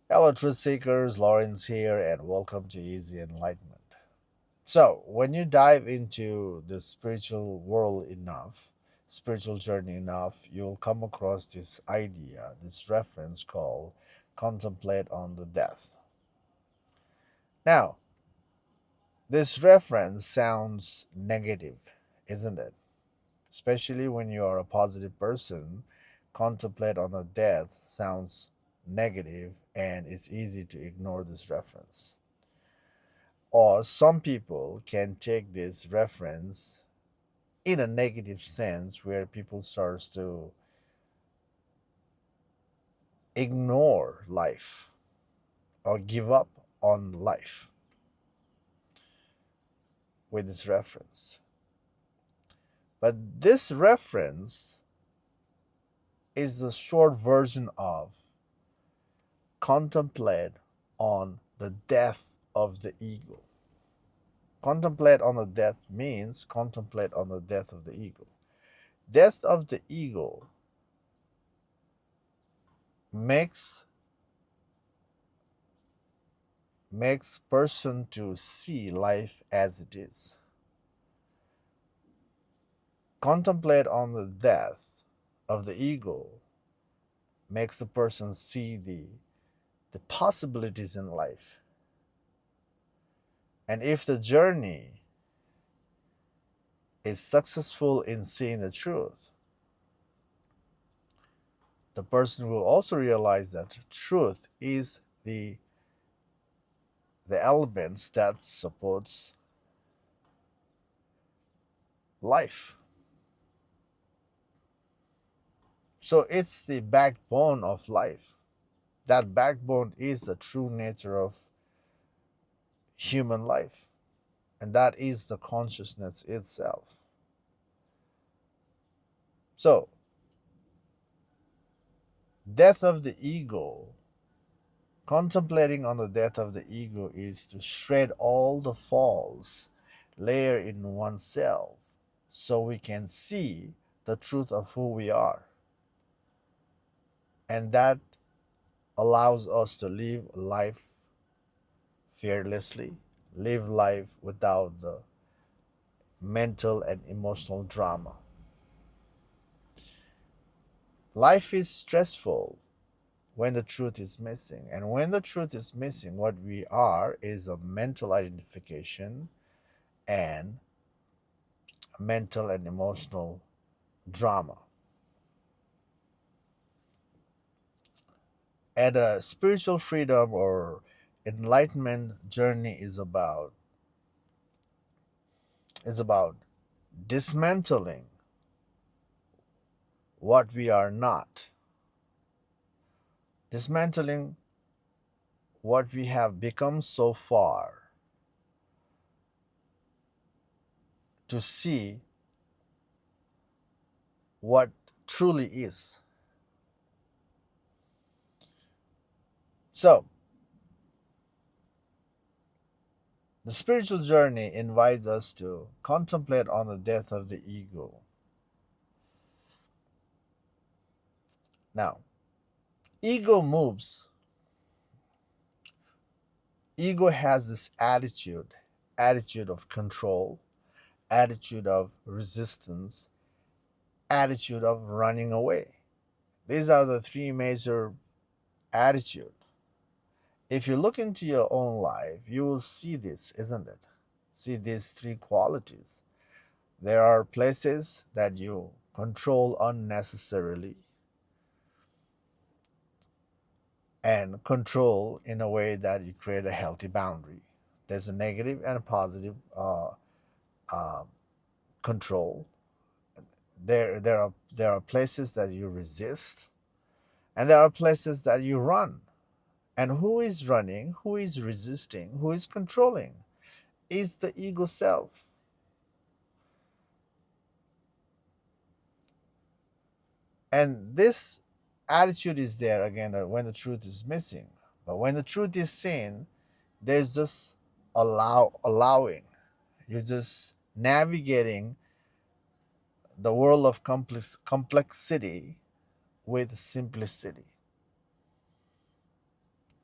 Hello, truth seekers. Lawrence here, and welcome to Easy Enlightenment. So, when you dive into the spiritual world enough, spiritual journey enough, you'll come across this idea, this reference called contemplate on the death. Now, this reference sounds negative, isn't it? Especially when you are a positive person, contemplate on the death sounds negative, and it's easy to ignore this reference. Or some people can take this reference in a negative sense where people starts to ignore life or give up on life with this reference. But this reference is the short version of contemplate on the death of the ego. Contemplate on the death means contemplate on the death of the ego. Death of the ego makes person to see life as it is. Contemplate on the death of the ego makes the person see the possibilities in life. And if the journey is successful in seeing the truth, the person will also realize that truth is the elements that supports life. So it's the backbone of life. That backbone is the true nature of human life, and that is the consciousness itself. So, death of the ego, contemplating on the death of the ego is to shred all the false layer in oneself so we can see the truth of who we are. And that allows us to live life fearlessly, live life without the mental and emotional drama. Life is stressful when the truth is missing. And when the truth is missing, what we are is a mental identification and a mental and emotional drama. And a spiritual freedom or enlightenment journey is about dismantling what we are not, dismantling what we have become so far to see what truly is. So, the spiritual journey invites us to contemplate on the death of the ego. Now, ego moves. Ego has this attitude of control, attitude of resistance, attitude of running away. These are the three major attitudes. If you look into your own life, you will see this, isn't it? See these three qualities. There are places that you control unnecessarily and control in a way that you create a healthy boundary. There's a negative and a positive uh, control. There are places that you resist, and there are places that you run. And who is running? Who is resisting? Who is controlling? Is the ego self. And this attitude is there again that when the truth is missing. But when the truth is seen, there's just allowing. You're just navigating the world of complexity with simplicity.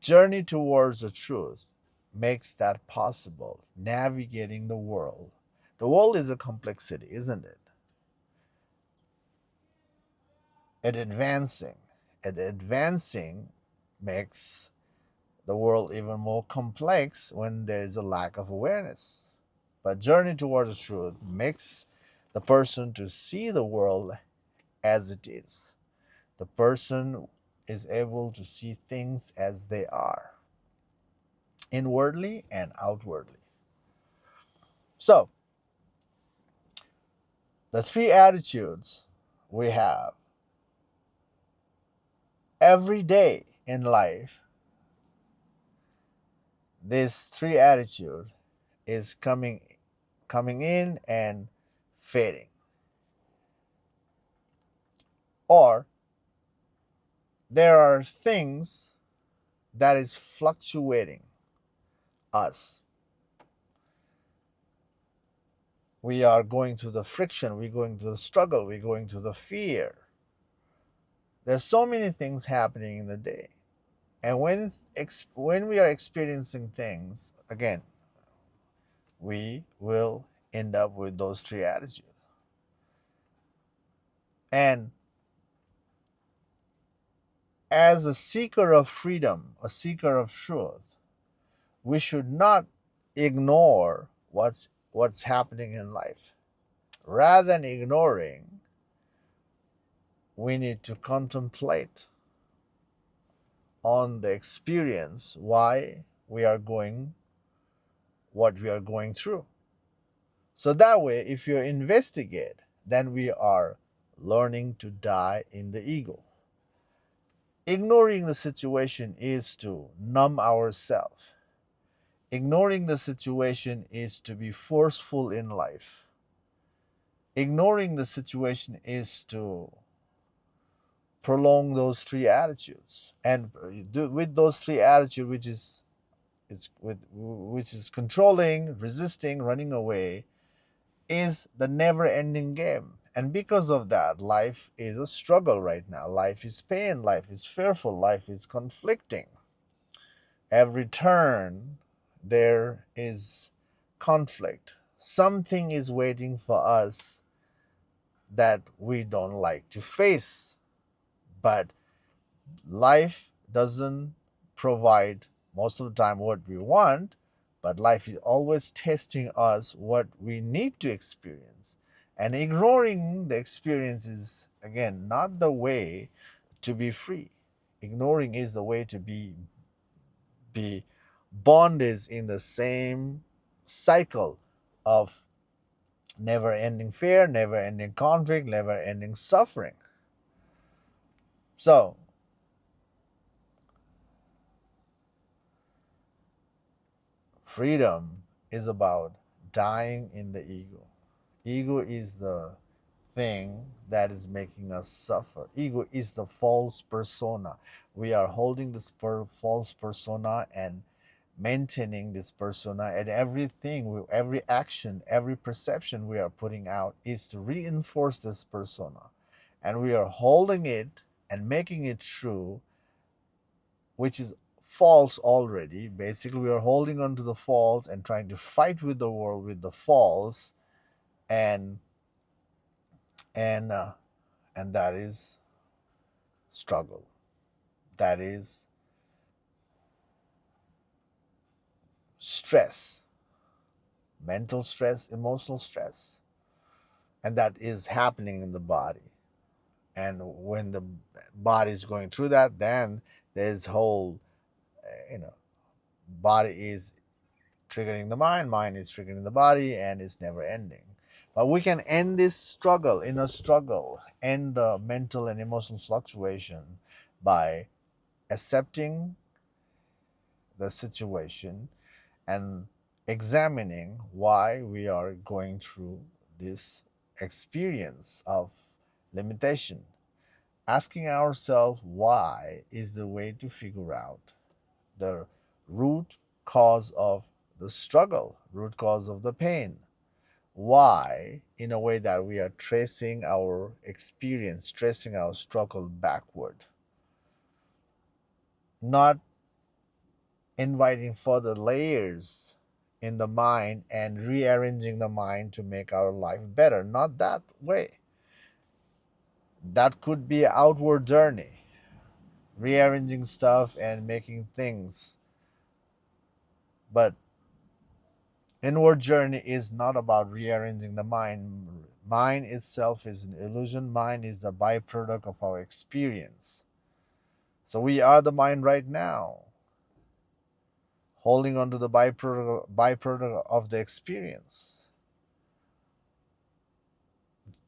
Journey towards the truth makes that possible, navigating the world. The world is a complexity, isn't it? And advancing. And advancing makes the world even more complex when there is a lack of awareness. But journey towards the truth makes the person to see the world as it is. The person is able to see things as they are, inwardly and outwardly. So, the three attitudes we have every day in life, this three attitude is coming in and fading. Or there are things that is fluctuating us. We are going through the friction, we're going through the struggle, we're going through the fear. There's so many things happening in the day. And when we are experiencing things, again, we will end up with those three attitudes. And as a seeker of freedom, a seeker of truth, we should not ignore what's happening in life. Rather than ignoring, we need to contemplate on the experience why we are going what we are going through. So that way, if you investigate, then we are learning to die in the ego. Ignoring the situation is to numb ourselves. Ignoring the situation is to be forceful in life. Ignoring the situation is to prolong those three attitudes. And with those three attitudes, which is controlling, resisting, running away, is the never ending game. And because of that, life is a struggle right now. Life is pain, life is fearful, life is conflicting. Every turn, there is conflict. Something is waiting for us that we don't like to face. But life doesn't provide most of the time what we want, but life is always testing us what we need to experience. And ignoring the experience is, again, not the way to be free. Ignoring is the way to be bonded in the same cycle of never ending fear, never ending conflict, never ending suffering. So, freedom is about dying in the ego. Ego is the thing that is making us suffer. Ego is the false persona. We are holding this false persona and maintaining this persona, and everything, every action, every perception we are putting out is to reinforce this persona. And we are holding it and making it true, which is false already. Basically, we are holding on to the false and trying to fight with the world with the false, and and uh, and that is struggle. That is stress, mental stress, emotional stress, and that is happening in the body. And when the body is going through that, then there's whole, you know, body is triggering the mind, mind is triggering the body, and it's never ending. But we can end this struggle, inner struggle, end the mental and emotional fluctuation by accepting the situation and examining why we are going through this experience of limitation. Asking ourselves why is the way to figure out the root cause of the struggle, root cause of the pain. Why, in a way that we are tracing our experience, tracing our struggle backward, not inviting further layers in the mind and rearranging the mind to make our life better. Not that way. That could be an outward journey, rearranging stuff and making things. But inward journey is not about rearranging the mind. Mind itself is an illusion. Mind is a byproduct of our experience. So we are the mind right now, holding on to the byproduct of the experience.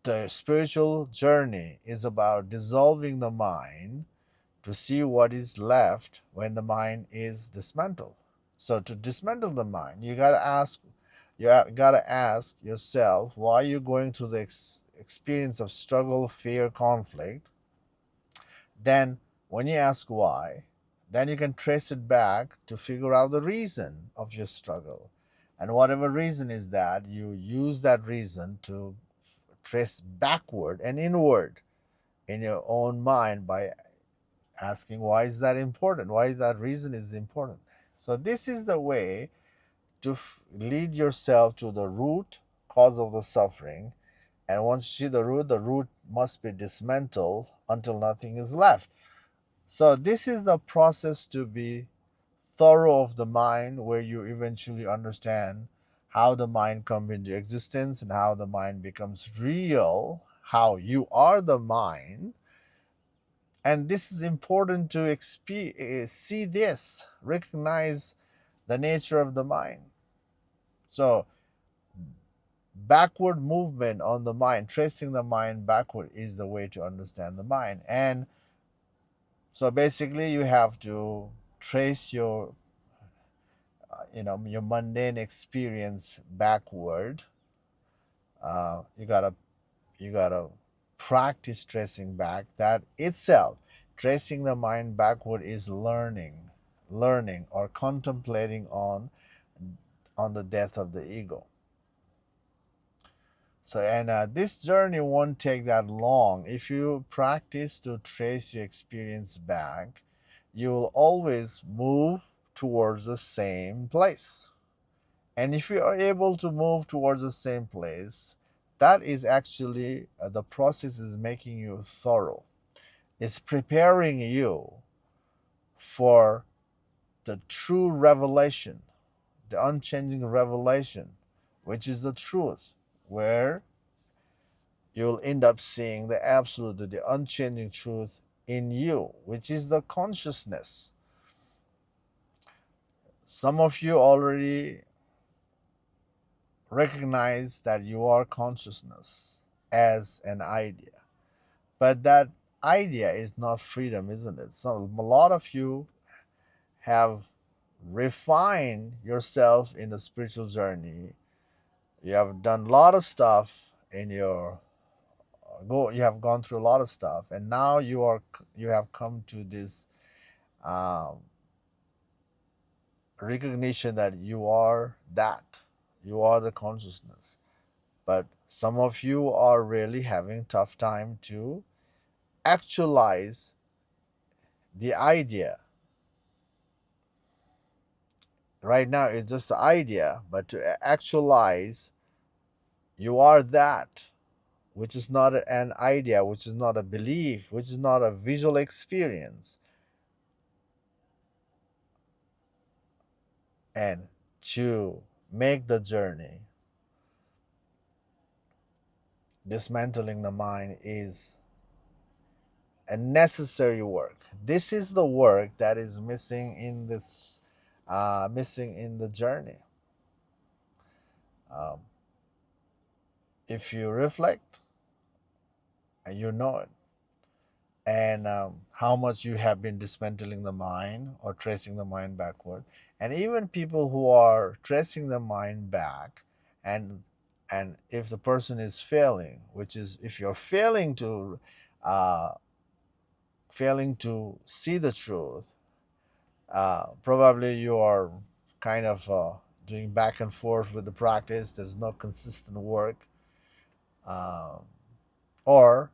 The spiritual journey is about dissolving the mind to see what is left when the mind is dismantled. So to dismantle the mind, you gotta ask yourself why you're going through the experience of struggle, fear, conflict. Then when you ask why, then you can trace it back to figure out the reason of your struggle. And whatever reason is that, you use that reason to trace backward and inward in your own mind by asking why is that important, why that reason is important. So this is the way to lead yourself to the root cause of the suffering. And once you see the root must be dismantled until nothing is left. So this is the process to be thorough of the mind, where you eventually understand how the mind comes into existence and how the mind becomes real, how you are the mind. And this is important to see this, recognize the nature of the mind. So backward movement on the mind, tracing the mind backward, is the way to understand the mind. And so basically you have to trace your mundane experience backward. You gotta practice tracing back. That itself, tracing the mind backward, is learning or contemplating on the death of the ego. So, and this journey won't take that long. If you practice to trace your experience back, you will always move towards the same place. And if you are able to move towards the same place, that is actually the process is making you thorough. It's preparing you for the true revelation, the unchanging revelation, which is the truth, where you'll end up seeing the absolute, the unchanging truth in you, which is the consciousness. Some of you already recognize that you are consciousness as an idea, but that idea is not freedom, isn't it? So a lot of you have refined yourself in the spiritual journey. You have done a lot of stuff in your go. You have gone through a lot of stuff, and now you have come to this um, recognition that you are that. You are the consciousness. But some of you are really having tough time to actualize the idea. Right now it's just the idea, but to actualize you are that, which is not an idea, which is not a belief, which is not a visual experience, and to make the journey, dismantling the mind is a necessary work. This is the work that is missing in the journey. Um, if you reflect, and you know it, and how much you have been dismantling the mind or tracing the mind backward, and even people who are tracing the mind back, and if the person is failing, which is if you're uh, failing to see the truth, probably you are kind of doing back and forth with the practice. There's no consistent work, um, or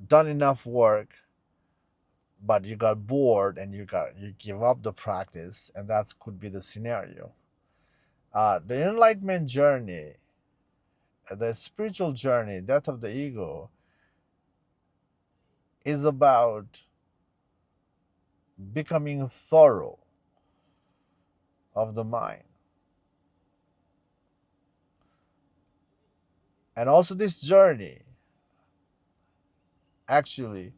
done enough work but you got bored and you give up the practice, and that could be the scenario. The enlightenment journey, the spiritual journey, death of the ego, is about becoming thorough of the mind. And also this journey actually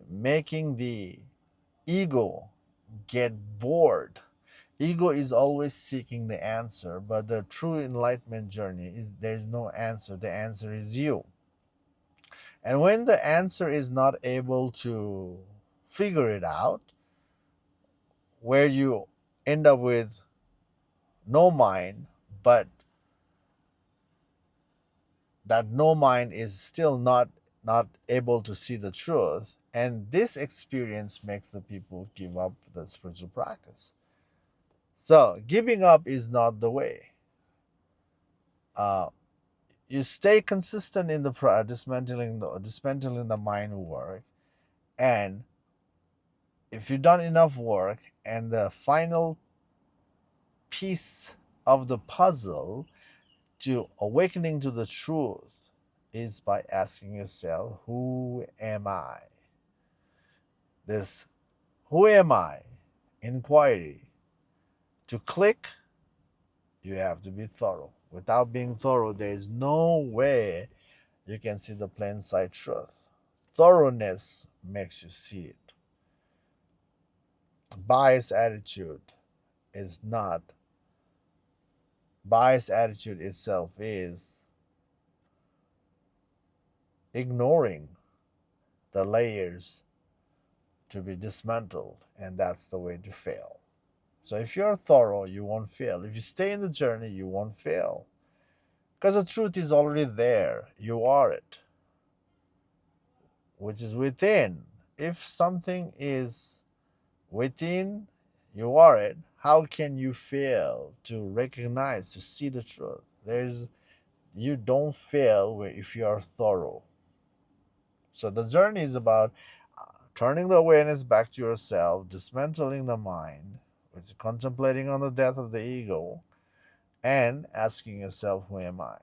making the ego get bored. Ego is always seeking the answer, but the true enlightenment journey is there's no answer. The answer is you. And when the answer is not able to figure it out, where you end up with no mind, but that no mind is still not able to see the truth, and this experience makes the people give up the spiritual practice. So giving up is not the way. uh, you stay consistent in the dismantling the mind work, and if you've done enough work, and the final piece of the puzzle to awakening to the truth is by asking yourself, who am I? This who am I inquiry to click, you have to be thorough. Without being thorough, there is no way you can see the plain sight truth. Thoroughness makes you see it. Biased attitude is not. Biased attitude itself is ignoring the layers to be dismantled, and that's the way to fail. So if you're thorough, you won't fail. If you stay in the journey, you won't fail. Because the truth is already there. You are it, which is within. If something is within, you are it. How can you fail to recognize, to see the truth? You don't fail if you are thorough. So the journey is about turning the awareness back to yourself, dismantling the mind, which is contemplating on the death of the ego, and asking yourself, who am I?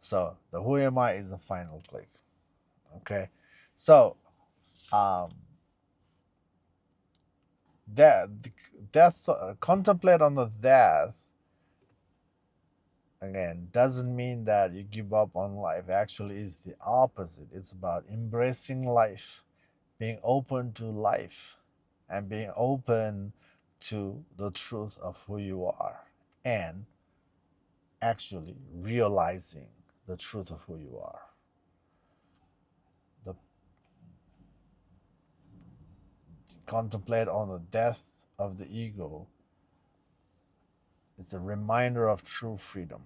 So the who am I is the final click. Okay. So um death death contemplate on the death again doesn't mean that you give up on life. Actually it's the opposite. It's about embracing life, being open to life, and being open to the truth of who you are, and actually realizing the truth of who you are. The contemplate on the death of the ego is a reminder of true freedom.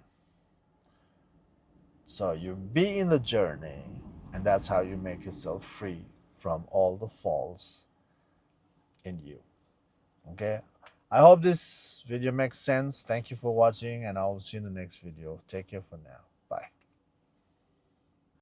So you be in the journey, and that's how you make yourself free from all the faults in you. Okay. I hope this video makes sense. Thank you for watching, and I'll see you in the next video. Take care for now.